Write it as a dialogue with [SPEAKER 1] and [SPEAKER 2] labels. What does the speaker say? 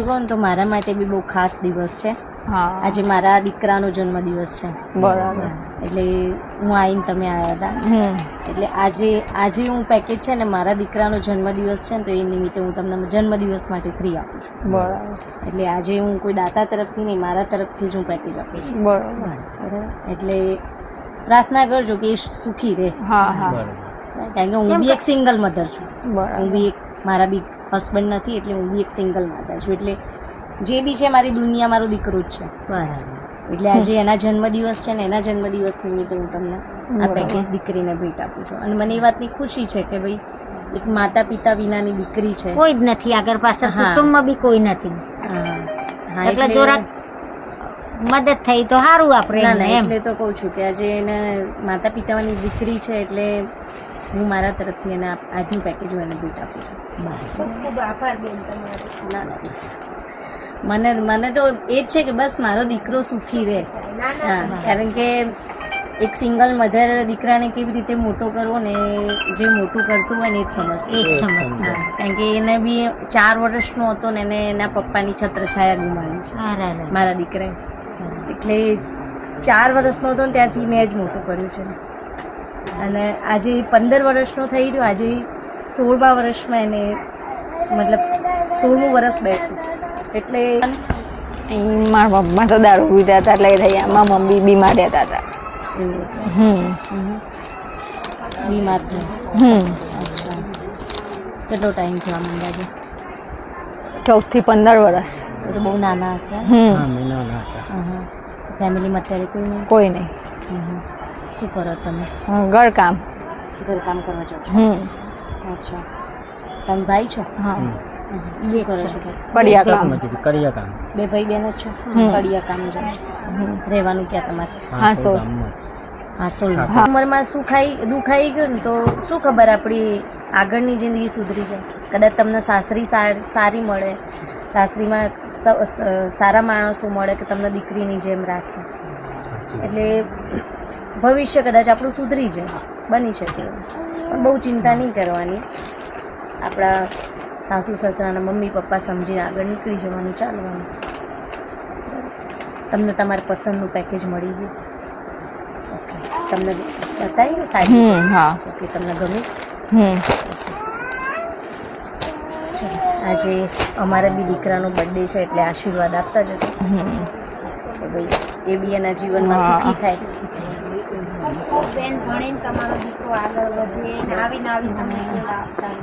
[SPEAKER 1] કહું તો મારા માટે બી બહુ ખાસ દિવસ છે. આજે મારા દીકરાનો જન્મદિવસ છે.
[SPEAKER 2] બરાબર.
[SPEAKER 1] એટલે હું આવીને તમે આવ્યા હતા. એટલે આજે હું પેકેજ છે ને મારા દીકરાનો જન્મદિવસ છે ને તો એ નિમિત્તે હું તમને જન્મદિવસ માટે ફ્રી આપું છું.
[SPEAKER 2] બરાબર.
[SPEAKER 1] એટલે આજે હું કોઈ દાતા તરફથી નહીં, મારા તરફથી જ હું પેકેજ આપું છું.
[SPEAKER 2] બરાબર.
[SPEAKER 1] એટલે પ્રાર્થના કરજો કે એ સુખી રહે. કારણ કે હું બી એક સિંગલ મધર છું. હું બી એક, મારા બી હસબન્ડ નથી, એટલે હું બી એક સિંગલ મધર છું. એટલે જે બી છે મારી દુનિયા મારો દીકરો જ છે. એટલે આજે એના જન્મદિવસ છે ને એના જન્મદિવસ નિમિત્તે હું તમને આ પેકેજ દીકરીને ભેટ આપું છું. અને મને એ વાતની ખુશી છે કે ભાઈ એક માતા પિતા વિનાની દીકરી છે,
[SPEAKER 3] કોઈ જ નથી આગળ પાછળ, કુટુંબમાં બી કોઈ નથી. એટલે જોરા મદદ થઈ તો સારું આપણે.
[SPEAKER 1] એટલે તો કહું છું કે આજે એને માતા પિતાની દીકરી છે એટલે હું મારા તરફથી એને આજનું પેકેજ હું એને ભેટ આપું છું.
[SPEAKER 3] ખૂબ આભાર બેન તમારો.
[SPEAKER 1] ના બસ મને તો એ જ છે કે બસ મારો દીકરો સુખી રહે. કારણ કે એક સિંગલ મધર દીકરાને કેવી રીતે મોટો કરવો ને જે મોટું કરતું હોય ને એ જ સમજતું. કારણ કે એને બી 4 વર્ષનો હતો ને એને એના પપ્પાની છત્રછાયા ગુમાવી છે મારા દીકરાએ. એટલે 4 વર્ષનો હતો ને ત્યારથી મેં જ મોટું કર્યું છે. અને આજે 15 વર્ષનો થઈ રહ્યો, આજે 16મા વર્ષમાં એને મતલબ 16મું વર્ષ બેઠું. એટલે
[SPEAKER 2] મારા પપ્પા તો દારૂ પીતા હતા એટલે થયા. મારા મમ્મી બીમાર રહેતા હતા.
[SPEAKER 1] બીમાર થયા. અચ્છા, કેટલો ટાઈમ થયો અંદાજે?
[SPEAKER 2] 14 થી 15 વર્ષ.
[SPEAKER 1] તો બહુ નાના હશે. ફેમિલીમાં અત્યારે કોઈ નહીં?
[SPEAKER 2] કોઈ નહીં.
[SPEAKER 1] શું કરો તમે?
[SPEAKER 2] ઘરકામ
[SPEAKER 1] કરવા જાઓ છો? અચ્છા, તમે ભાઈ છો?
[SPEAKER 2] હા.
[SPEAKER 1] શું કરો છો?
[SPEAKER 2] કડિયા કામ.
[SPEAKER 1] બે ભાઈ બહેન જ છો? કડિયા કામે જાઓ છો? રહેવાનું ક્યાં તમારે? હાસોલ. ઉંમરમાં દુખાઈ ગયું ને તો શું ખબર આપણી આગળની જિંદગી સુધરી જાય. કદાચ તમને સાસરી સારી મળે, સાસરીમાં સારા માણસો મળે કે તમને દીકરીની જેમ રાખે, એટલે ભવિષ્ય કદાચ આપણું સુધરી જાય, બની શકે. પણ બહુ ચિંતા નહીં કરવાની. આપણા સાસુ સસરાના મમ્મી પપ્પા સમજીને આગળ નીકળી જવાનું, ચાલવાનું. તમને તમારા પસંદનું પેકેજ મળી ગયું. ઓકે, તમને બતાવી ને સારી?
[SPEAKER 2] હા.
[SPEAKER 1] ઓકે, તમને ગમે? આજે અમારા બી દીકરાનો બર્થડે છે એટલે આશીર્વાદ આપતા જજો કે ભાઈ એ બી એના જીવનમાં સુખી થાય.
[SPEAKER 3] બેન ભણીને તમારો દીકરો આગળ વધે, આવી નવી સમસ્યા આપતા